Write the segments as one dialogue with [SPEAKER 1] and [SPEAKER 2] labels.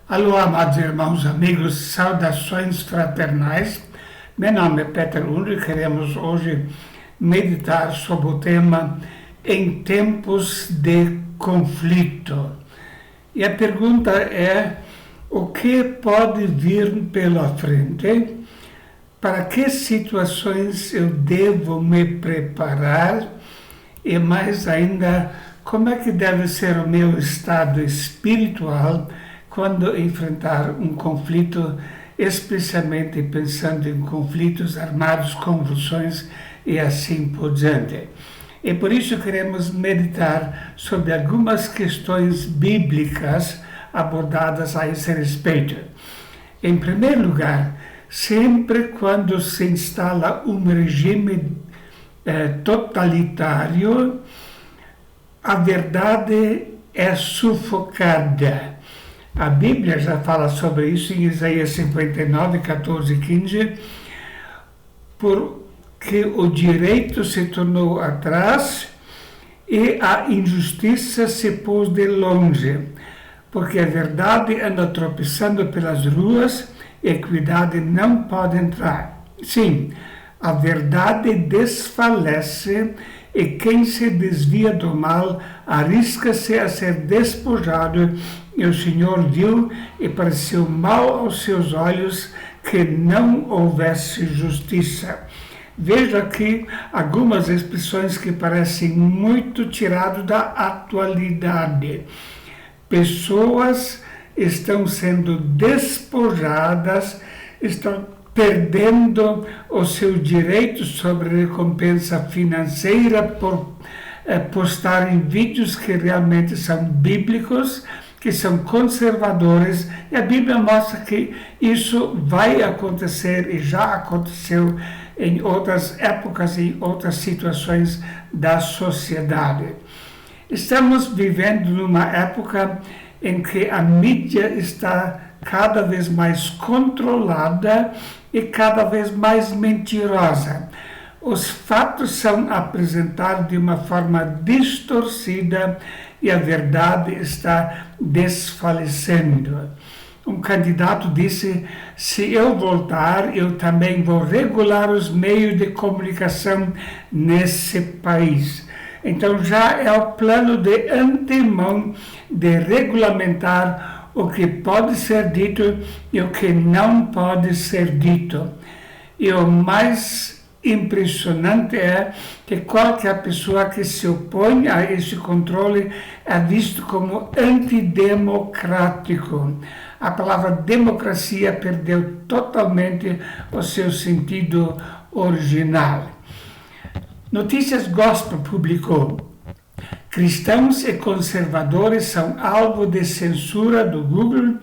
[SPEAKER 1] Alô, amados irmãos, amigos, saudações fraternais. Meu nome é Peter Undo e queremos hoje meditar sobre o tema em tempos de conflito. E a pergunta é: o que pode vir pela frente? Para que situações eu devo me preparar? E mais ainda, como é que deve ser o meu estado espiritual quando enfrentar um conflito, especialmente pensando em conflitos armados, convulsões e assim por diante. E por isso queremos meditar sobre algumas questões bíblicas abordadas a esse respeito. Em primeiro lugar, sempre quando se instala um regime totalitário, a verdade é sufocada. A Bíblia já fala sobre isso em Isaías 59, 14 e 15, porque o direito se tornou atrás e a injustiça se pôs de longe, porque a verdade anda tropeçando pelas ruas e a equidade não pode entrar. Sim, a verdade desfalece e quem se desvia do mal arrisca-se a ser despojado. E o Senhor viu e pareceu mal aos seus olhos que não houvesse justiça. Veja aqui algumas expressões que parecem muito tiradas da atualidade. Pessoas estão sendo despojadas, estão perdendo o seu direito sobre recompensa financeira por postarem vídeos que realmente são bíblicos, que são conservadores, e a Bíblia mostra que isso vai acontecer e já aconteceu em outras épocas e outras situações da sociedade. Estamos vivendo numa época em que a mídia está cada vez mais controlada e cada vez mais mentirosa. Os fatos são apresentados de uma forma distorcida e a verdade está desfalecendo. Um candidato disse: se eu voltar, eu também vou regular os meios de comunicação nesse país. Então já é o plano de antemão de regulamentar o que pode ser dito e o que não pode ser dito. E o mais impressionante é que qualquer pessoa que se opõe a esse controle é visto como antidemocrático. A palavra democracia perdeu totalmente o seu sentido original. Notícias Gospel publicou: cristãos e conservadores são alvo de censura do Google,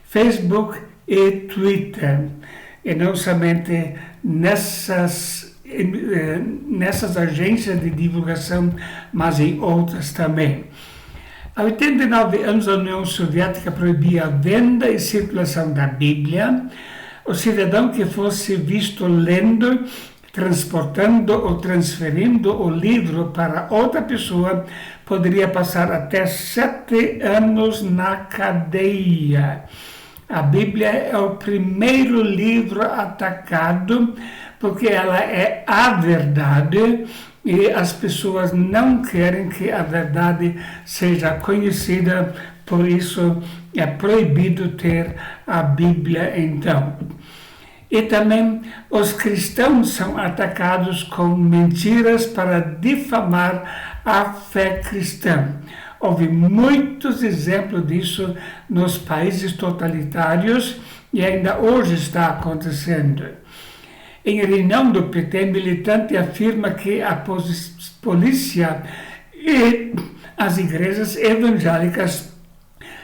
[SPEAKER 1] Facebook e Twitter. E não somente nessas agências de divulgação, mas em outras também. Há 89 anos, a União Soviética proibia a venda e circulação da Bíblia. O cidadão que fosse visto lendo, transportando ou transferindo o livro para outra pessoa poderia passar até 7 anos na cadeia. A Bíblia é o primeiro livro atacado porque ela é a verdade e as pessoas não querem que a verdade seja conhecida, por isso é proibido ter a Bíblia então. E também os cristãos são atacados com mentiras para difamar a fé cristã. Houve muitos exemplos disso nos países totalitários e ainda hoje está acontecendo. Em reunião do PT, militante afirma que a polícia e as igrejas evangélicas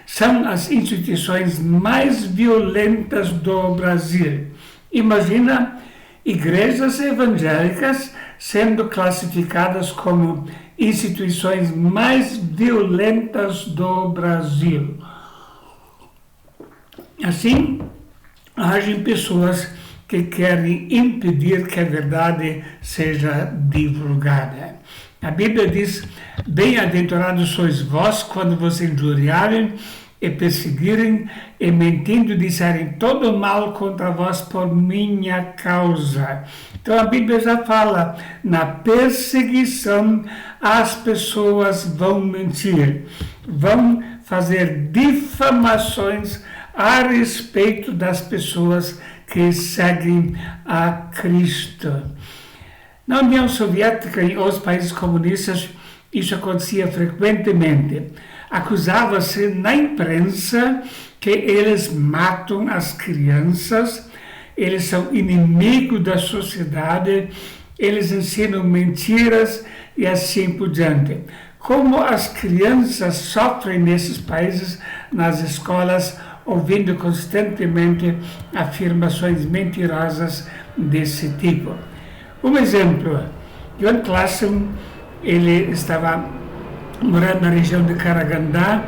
[SPEAKER 1] são as instituições mais violentas do Brasil. Imagina igrejas evangélicas sendo classificadas como instituições mais violentas do Brasil. Assim, agem pessoas que querem impedir que a verdade seja divulgada. A Bíblia diz: bem-aventurados sois vós quando vos injuriarem e perseguirem e mentindo disserem todo mal contra vós por minha causa. Então a Bíblia já fala, na perseguição as pessoas vão mentir, vão fazer difamações a respeito das pessoas que seguem a Cristo. Na União Soviética e os países comunistas, isso acontecia frequentemente. Acusava-se na imprensa que eles matam as crianças, eles são inimigos da sociedade, eles ensinam mentiras e assim por diante. Como as crianças sofrem nesses países, nas escolas, ouvindo constantemente afirmações mentirosas desse tipo. Um exemplo, John Clason, ele estava morando na região de Karagandá,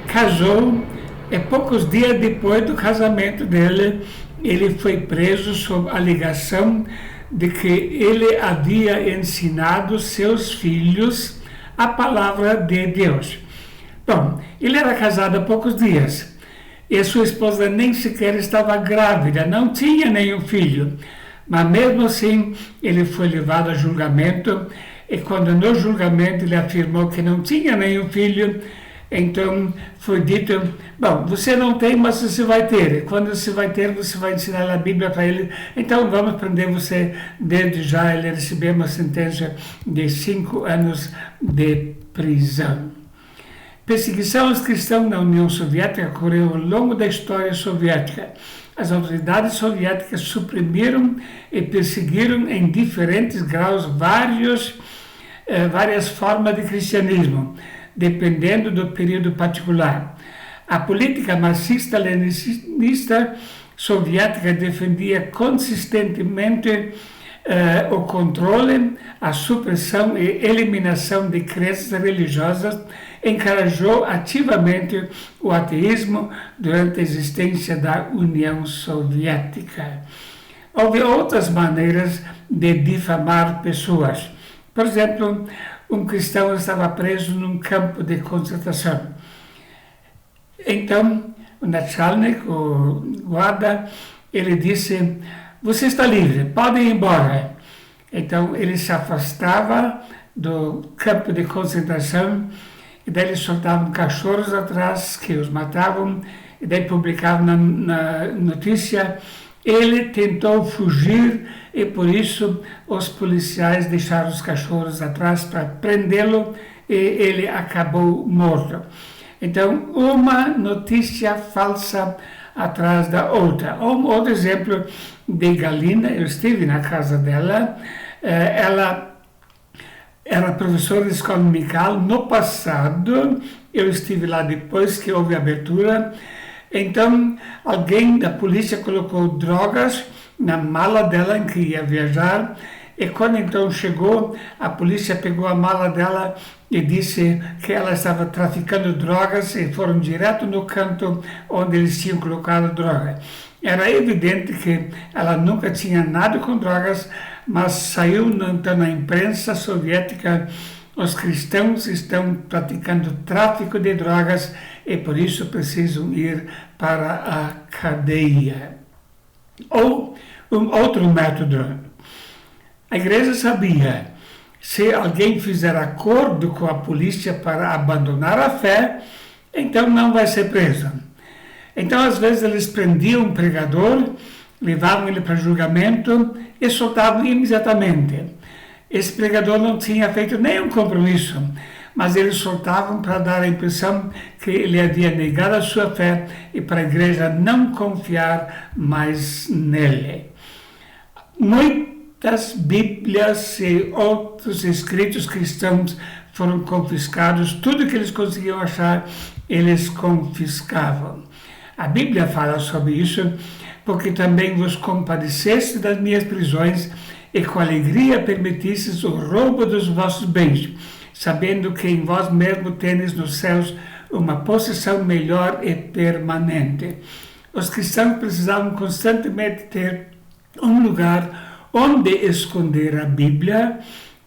[SPEAKER 1] casou, e poucos dias depois do casamento dele, ele foi preso sob a alegação de que ele havia ensinado seus filhos a palavra de Deus. Bom, ele era casado há poucos dias, e sua esposa nem sequer estava grávida, não tinha nenhum filho. Mas mesmo assim, ele foi levado a julgamento, e quando no julgamento ele afirmou que não tinha nenhum filho, então foi dito, bom, você não tem, mas você vai ter. E quando você vai ter, você vai ensinar a Bíblia para ele. Então vamos prender você desde já. Ele recebeu uma sentença de 5 anos de prisão. Perseguição aos cristãos na União Soviética ocorreu ao longo da história soviética. As autoridades soviéticas suprimiram e perseguiram em diferentes graus várias formas de cristianismo, dependendo do período particular. A política marxista-leninista soviética defendia consistentemente o controle, a supressão e eliminação de crenças religiosas, encorajou ativamente o ateísmo durante a existência da União Soviética. Houve outras maneiras de difamar pessoas. Por exemplo, um cristão estava preso num campo de concentração. Então, o Nachalnik, o guarda, ele disse, você está livre, pode ir embora. Então, ele se afastava do campo de concentração, e daí eles soltavam cachorros atrás, que os matavam, e daí publicavam na notícia, ele tentou fugir, e por isso os policiais deixaram os cachorros atrás para prendê-lo, e ele acabou morto. Então, uma notícia falsa atrás da outra. Outro exemplo de Galina, eu estive na casa dela, ela era professora de escola dominical. No passado, eu estive lá depois que houve a abertura. Então, alguém da polícia colocou drogas na mala dela em que ia viajar. E quando então chegou, a polícia pegou a mala dela e disse que ela estava traficando drogas e foram direto no canto onde eles tinham colocado droga. Era evidente que ela nunca tinha nada com drogas, mas saiu então na imprensa soviética, os cristãos estão praticando tráfico de drogas e por isso precisam ir para a cadeia. Ou um outro método. A igreja sabia, se alguém fizer acordo com a polícia para abandonar a fé, então não vai ser preso. Então, às vezes, eles prendiam um pregador, levavam ele para julgamento e soltavam imediatamente. Esse pregador não tinha feito nenhum compromisso, mas eles soltavam para dar a impressão que ele havia negado a sua fé e para a igreja não confiar mais nele. Muitas Bíblias e outros escritos cristãos foram confiscados, tudo que eles conseguiam achar, eles confiscavam. A Bíblia fala sobre isso, porque também vos compadeceste das minhas prisões e com alegria permitistes o roubo dos vossos bens, sabendo que em vós mesmo tendes nos céus uma possessão melhor e permanente. Os cristãos precisavam constantemente ter um lugar onde esconder a Bíblia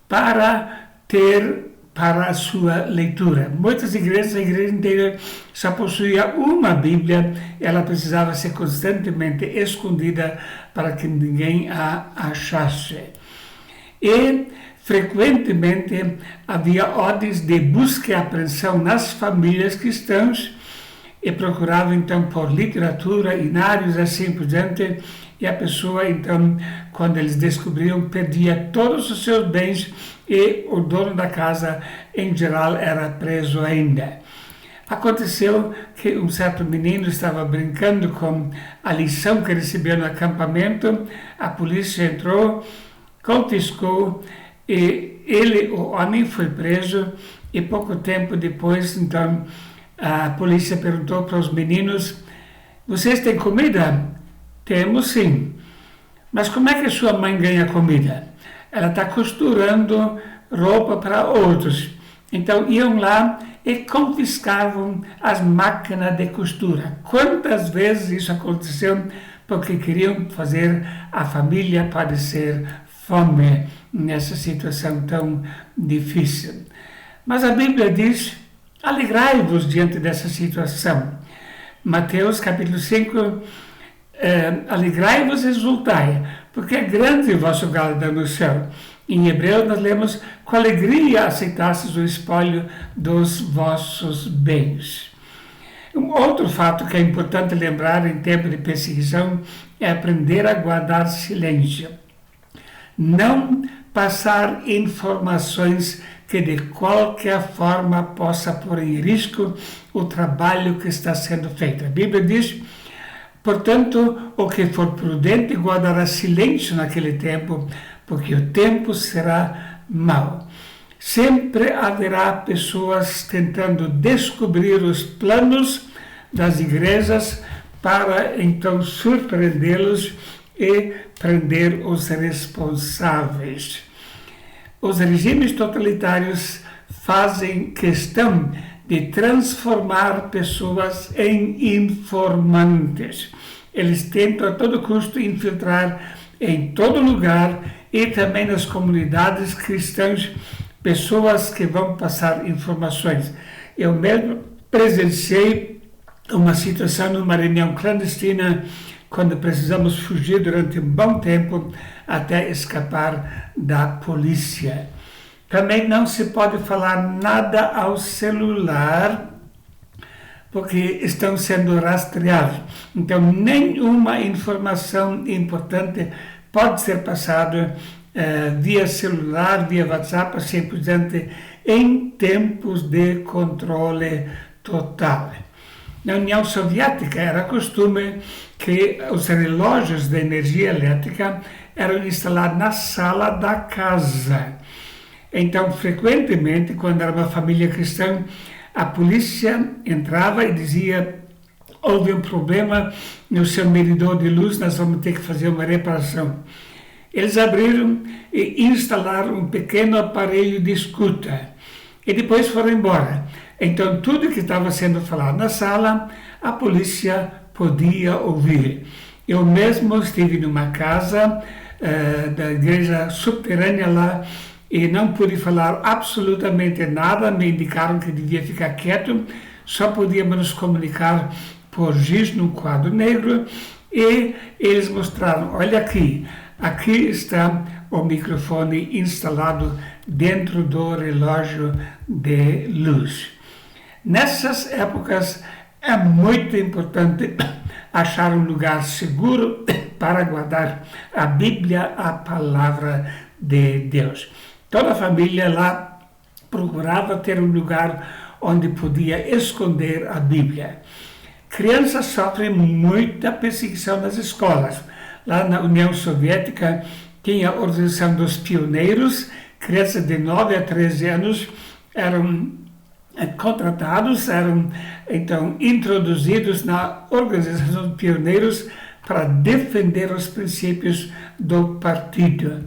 [SPEAKER 1] para ter para a sua leitura. Muitas igrejas, a igreja inteira só possuía uma Bíblia, ela precisava ser constantemente escondida para que ninguém a achasse. E, frequentemente, havia ordens de busca e apreensão nas famílias cristãs e procuravam, então, por literatura, inários, assim por diante, e a pessoa, então, quando eles descobriam, perdia todos os seus bens e o dono da casa, em geral, era preso ainda. Aconteceu que um certo menino estava brincando com a lição que recebeu no acampamento, a polícia entrou, confiscou e ele, o homem, foi preso e pouco tempo depois, então, a polícia perguntou para os meninos: vocês têm comida? Temos sim. Mas como é que a sua mãe ganha comida? Ela está costurando roupa para outros. Então iam lá e confiscavam as máquinas de costura. Quantas vezes isso aconteceu porque queriam fazer a família padecer fome nessa situação tão difícil. Mas a Bíblia diz: alegrai-vos diante dessa situação. Mateus capítulo 5, alegrai-vos e exultai, porque é grande o vosso galardão no céu. Em Hebreus nós lemos: com alegria aceitastes o espólio dos vossos bens. Um outro fato que é importante lembrar em tempo de perseguição é aprender a guardar silêncio. Não passar informações que de qualquer forma possa pôr em risco o trabalho que está sendo feito. A Bíblia diz: portanto, o que for prudente guardará silêncio naquele tempo, porque o tempo será mau. Sempre haverá pessoas tentando descobrir os planos das igrejas para então surpreendê-los e prender os responsáveis. Os regimes totalitários fazem questão de transformar pessoas em informantes. Eles tentam a todo custo infiltrar em todo lugar e também nas comunidades cristãs pessoas que vão passar informações. Eu mesmo presenciei uma situação numa reunião clandestina quando precisamos fugir durante um bom tempo até escapar da polícia. Também não se pode falar nada ao celular, porque estão sendo rastreados. Então, nenhuma informação importante pode ser passada via celular, via WhatsApp, assim por diante, em tempos de controle total. Na União Soviética era costume que os relógios de energia elétrica eram instalados na sala da casa. Então, frequentemente, quando era uma família cristã, a polícia entrava e dizia: houve um problema no seu medidor de luz, nós vamos ter que fazer uma reparação. Eles abriram e instalaram um pequeno aparelho de escuta e depois foram embora. Então, tudo que estava sendo falado na sala, a polícia podia ouvir. Eu mesmo estive numa casa da igreja subterrânea lá e não pude falar absolutamente nada, me indicaram que devia ficar quieto, só podíamos nos comunicar por giz num quadro negro e eles mostraram: olha aqui está o microfone instalado dentro do relógio de luz. Nessas épocas é muito importante achar um lugar seguro para guardar a Bíblia, a palavra de Deus. Toda a família lá procurava ter um lugar onde podia esconder a Bíblia. Crianças sofrem muita perseguição nas escolas. Lá na União Soviética tinha a Organização dos Pioneiros, crianças de 9 a 13 anos eram contratados, eram então introduzidos na Organização dos Pioneiros para defender os princípios do partido.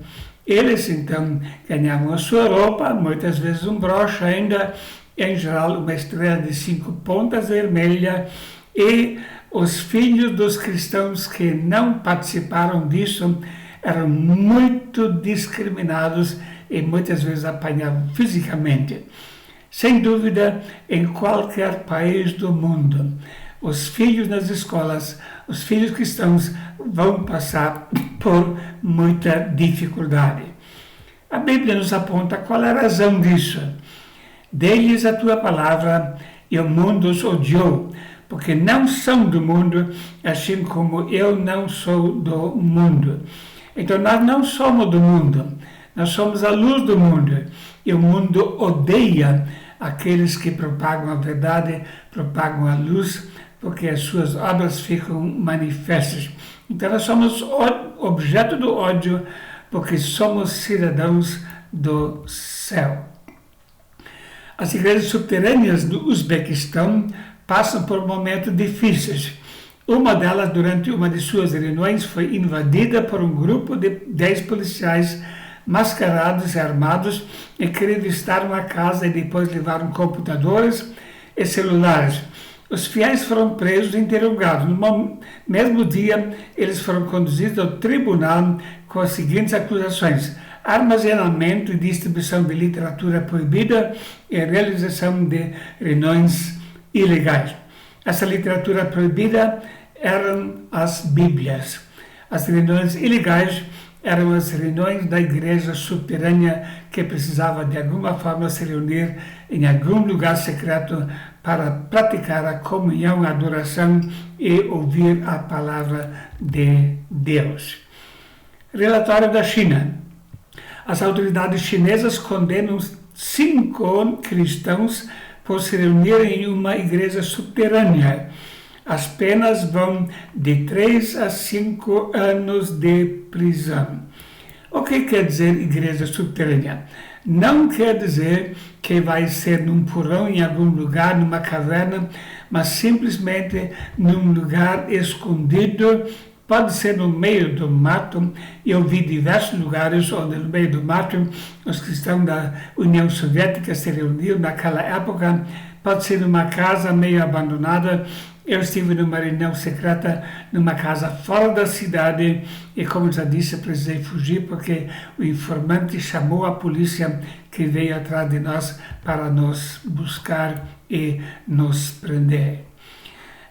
[SPEAKER 1] Eles então ganhavam a sua roupa, muitas vezes um broche ainda, em geral uma estrela de 5 pontas vermelha, e os filhos dos cristãos que não participaram disso eram muito discriminados e muitas vezes apanhavam fisicamente. Sem dúvida, em qualquer país do mundo, os filhos nas escolas, os filhos cristãos vão passar por muita dificuldade. A Bíblia nos aponta qual é a razão disso. Dê-lhes a tua palavra e o mundo os odiou, porque não são do mundo, assim como eu não sou do mundo. Então nós não somos do mundo, nós somos a luz do mundo. E o mundo odeia aqueles que propagam a verdade, propagam a luz, porque as suas obras ficam manifestas. Então nós somos objeto do ódio, porque somos cidadãos do céu. As igrejas subterrâneas do Uzbequistão passam por momentos difíceis. Uma delas, durante uma de suas reuniões, foi invadida por um grupo de 10 policiais mascarados e armados e que revistaram a casa e depois levaram computadores e celulares. Os fiéis foram presos e interrogados. No mesmo dia, eles foram conduzidos ao tribunal com as seguintes acusações: armazenamento e distribuição de literatura proibida e realização de reuniões ilegais. Essa literatura proibida eram as Bíblias. As reuniões ilegais eram as reuniões da igreja subterrânea que precisava de alguma forma se reunir em algum lugar secreto para praticar a comunhão, a adoração e ouvir a palavra de Deus. Relatório da China. As autoridades chinesas condenam 5 cristãos por se reunirem em uma igreja subterrânea. As penas vão de 3 a 5 anos de prisão. O que quer dizer igreja subterrânea? Não quer dizer que vai ser num porão em algum lugar, numa caverna, mas simplesmente num lugar escondido. Pode ser no meio do mato. Eu vi diversos lugares onde no meio do mato os cristãos da União Soviética se reuniram naquela época. Pode ser numa casa meio abandonada. Eu estive numa reunião secreta numa casa fora da cidade e, como já disse, precisei fugir porque o informante chamou a polícia que veio atrás de nós para nos buscar e nos prender.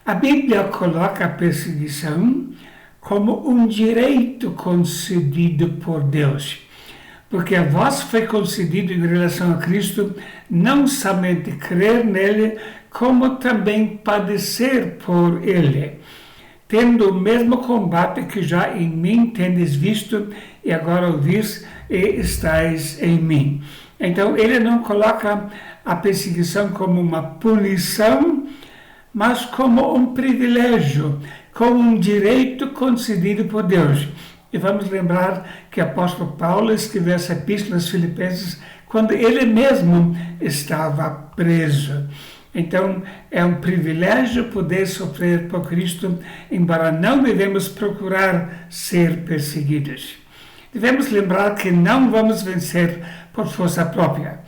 [SPEAKER 1] A Bíblia coloca a perseguição como um direito concedido por Deus, porque a vós foi concedido em relação a Cristo não somente crer nele, como também padecer por ele, tendo o mesmo combate que já em mim tendes visto e agora ouvis e estáis em mim. Então ele não coloca a perseguição como uma punição, mas como um privilégio, como um direito concedido por Deus. E vamos lembrar que o apóstolo Paulo escreveu essa epístola aos Filipenses quando ele mesmo estava preso. Então, é um privilégio poder sofrer por Cristo, embora não devemos procurar ser perseguidos. Devemos lembrar que não vamos vencer por força própria.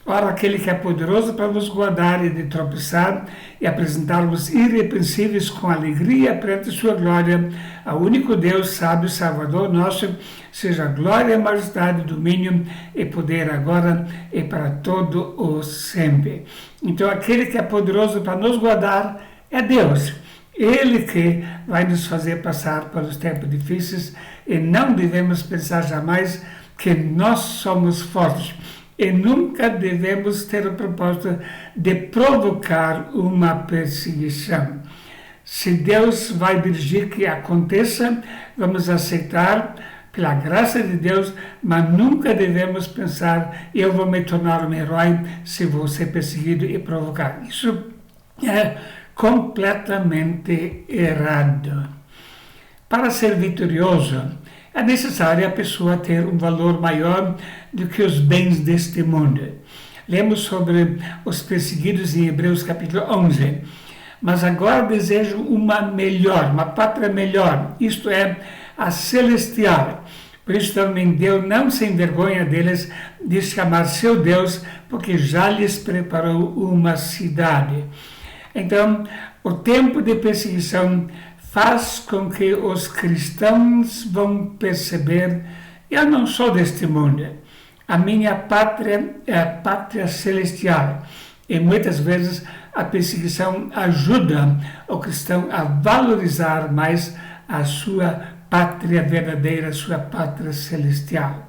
[SPEAKER 1] Ora, aquele que é poderoso para vos guardar e de tropeçar e apresentar-vos irrepreensíveis com alegria perante sua glória, ao único Deus, sábio, Salvador nosso, seja glória, majestade, domínio e poder agora e para todo o sempre. Então, aquele que é poderoso para nos guardar é Deus. Ele que vai nos fazer passar pelos tempos difíceis e não devemos pensar jamais que nós somos fortes. E nunca devemos ter o propósito de provocar uma perseguição. Se Deus vai dirigir que aconteça, vamos aceitar pela graça de Deus, mas nunca devemos pensar, eu vou me tornar um herói se vou ser perseguido e provocar. Isso é completamente errado. Para ser vitorioso, é necessário a pessoa ter um valor maior do que os bens deste mundo. Lemos sobre os perseguidos em Hebreus capítulo 11. Mas agora desejo uma melhor, uma pátria melhor, isto é, a celestial. Por isso também Deus não se envergonha deles de chamar seu Deus, porque já lhes preparou uma cidade. Então, o tempo de perseguição faz com que os cristãos vão perceber, eu não sou deste mundo. A minha pátria é a pátria celestial. E muitas vezes a perseguição ajuda o cristão a valorizar mais a sua pátria verdadeira, a sua pátria celestial.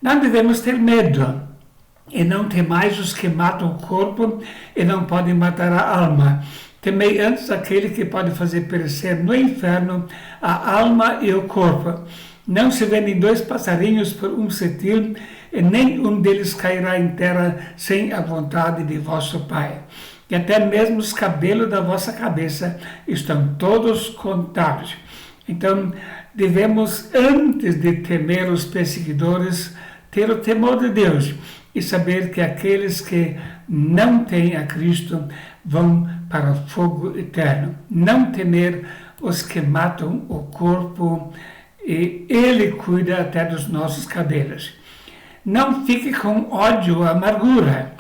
[SPEAKER 1] Não devemos ter medo. E não temais os que matam o corpo e não podem matar a alma. Temei antes aquele que pode fazer perecer no inferno a alma e o corpo. Não se vendem 2 passarinhos por um cetil, e nem um deles cairá em terra sem a vontade de vosso Pai. E até mesmo os cabelos da vossa cabeça estão todos contados. Então, devemos, antes de temer os perseguidores, ter o temor de Deus e saber que aqueles que não têm a Cristo vão para o fogo eterno. Não temer os que matam o corpo, e Ele cuida até dos nossos cabelos. Não fique com ódio ou amargura.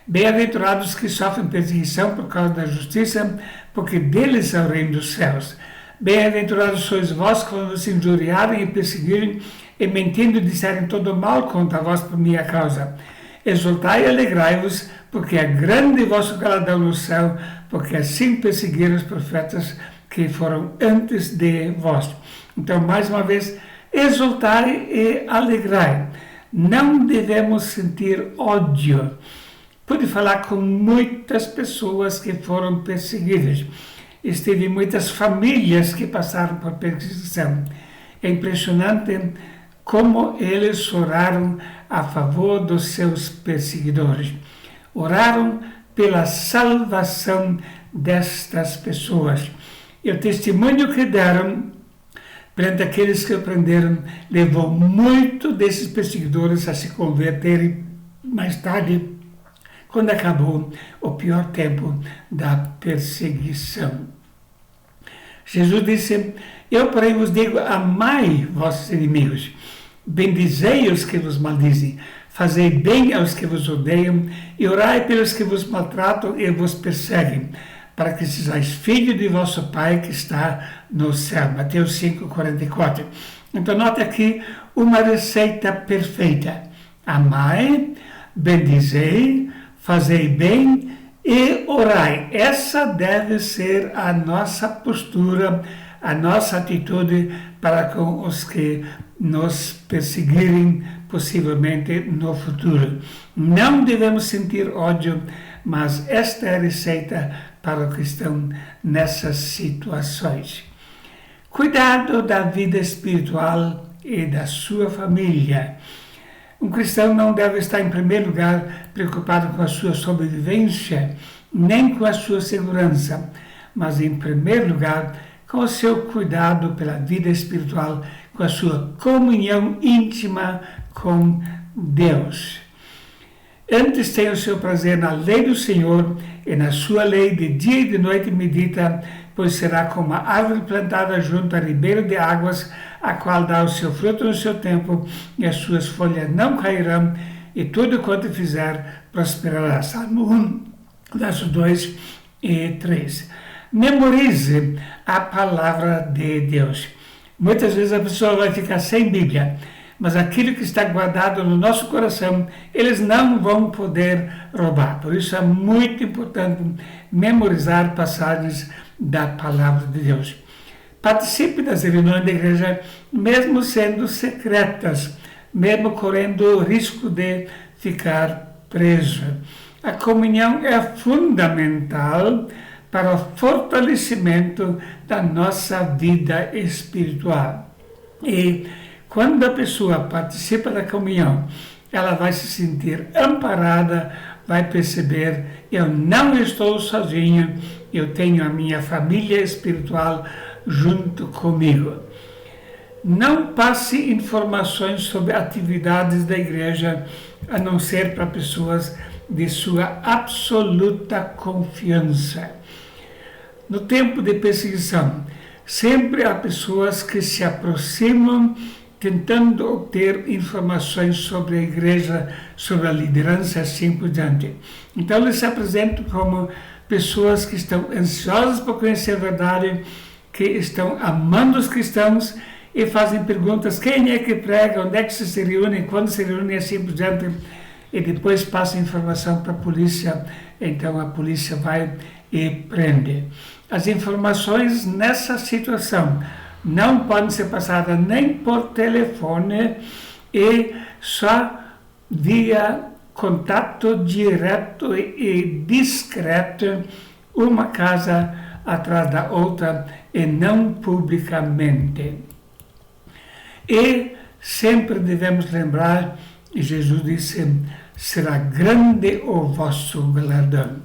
[SPEAKER 1] Bem-aventurados que sofrem perseguição por causa da justiça, porque deles é o reino dos céus. Bem-aventurados sois vós quando se injuriarem e perseguirem, e mentindo disserem todo mal contra vós por minha causa. Exultai e alegrai-vos, porque é grande vosso galardão no céu, porque assim perseguiram os profetas que foram antes de vós. Então, mais uma vez, exultai e alegrai. Não devemos sentir ódio. Pude falar com muitas pessoas que foram perseguidas. Estive em muitas famílias que passaram por perseguição. É impressionante como eles oraram a favor dos seus perseguidores. Oraram pela salvação destas pessoas. E o testemunho que deram perante aqueles que aprenderam levou muito desses perseguidores a se converterem mais tarde, quando acabou o pior tempo da perseguição. Jesus disse: eu, porém, vos digo, amai vossos inimigos, bendizei os que vos maldizem, fazei bem aos que vos odeiam, e orai pelos que vos maltratam e vos perseguem, para que sejais filhos de vosso Pai que está no céu. Mateus 5:44. Então, note aqui uma receita perfeita. Amai, bendizei, fazei bem e orai. Essa deve ser a nossa postura, a nossa atitude para com os que nos perseguirem, possivelmente no futuro. Não devemos sentir ódio, mas esta é a receita para o cristão nessas situações. Cuidado da vida espiritual e da sua família. Um cristão não deve estar, em primeiro lugar, preocupado com a sua sobrevivência, nem com a sua segurança, mas, em primeiro lugar, com o seu cuidado pela vida espiritual, com a sua comunhão íntima com Deus. Antes tenha o seu prazer na lei do Senhor, e na sua lei de dia e de noite medita, pois será como a árvore plantada junto a ribeiro de águas, a qual dá o seu fruto no seu tempo, e as suas folhas não cairão, e tudo quanto fizer prosperará. Salmo 1, versos 2 e 3. Memorize a palavra de Deus. Muitas vezes a pessoa vai ficar sem Bíblia, mas aquilo que está guardado no nosso coração, eles não vão poder roubar. Por isso é muito importante memorizar passagens da palavra de Deus. Participe das reuniões da igreja, mesmo sendo secretas, mesmo correndo o risco de ficar preso. A comunhão é fundamental para o fortalecimento da nossa vida espiritual. E quando a pessoa participa da comunhão, ela vai se sentir amparada, vai perceber: eu não estou sozinho, eu tenho a minha família espiritual junto comigo. Não passe informações sobre atividades da igreja, a não ser para pessoas de sua absoluta confiança. No tempo de perseguição, sempre há pessoas que se aproximam tentando obter informações sobre a igreja, sobre a liderança, assim por diante. Então, eles se apresentam como pessoas que estão ansiosas por conhecer a verdade, que estão amando os cristãos e fazem perguntas, quem é que prega, onde é que se reúne, quando se reúne, assim por diante, e depois passa informação para a polícia, então a polícia vai e prende. As informações nessa situação não podem ser passadas nem por telefone e só via contato direto e discreto, uma casa atrás da outra e não publicamente. E sempre devemos lembrar, Jesus disse, será grande o vosso galardão.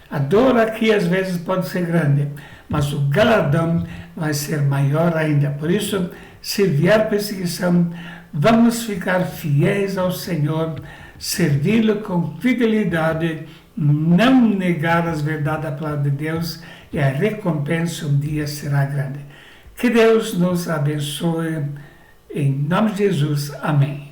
[SPEAKER 1] A dor aqui às vezes pode ser grande, mas o galardão vai ser maior ainda. Por isso, se vier perseguição, vamos ficar fiéis ao Senhor, servi-lo com fidelidade, não negar as verdades da palavra de Deus, e a recompensa um dia será grande. Que Deus nos abençoe. Em nome de Jesus. Amém.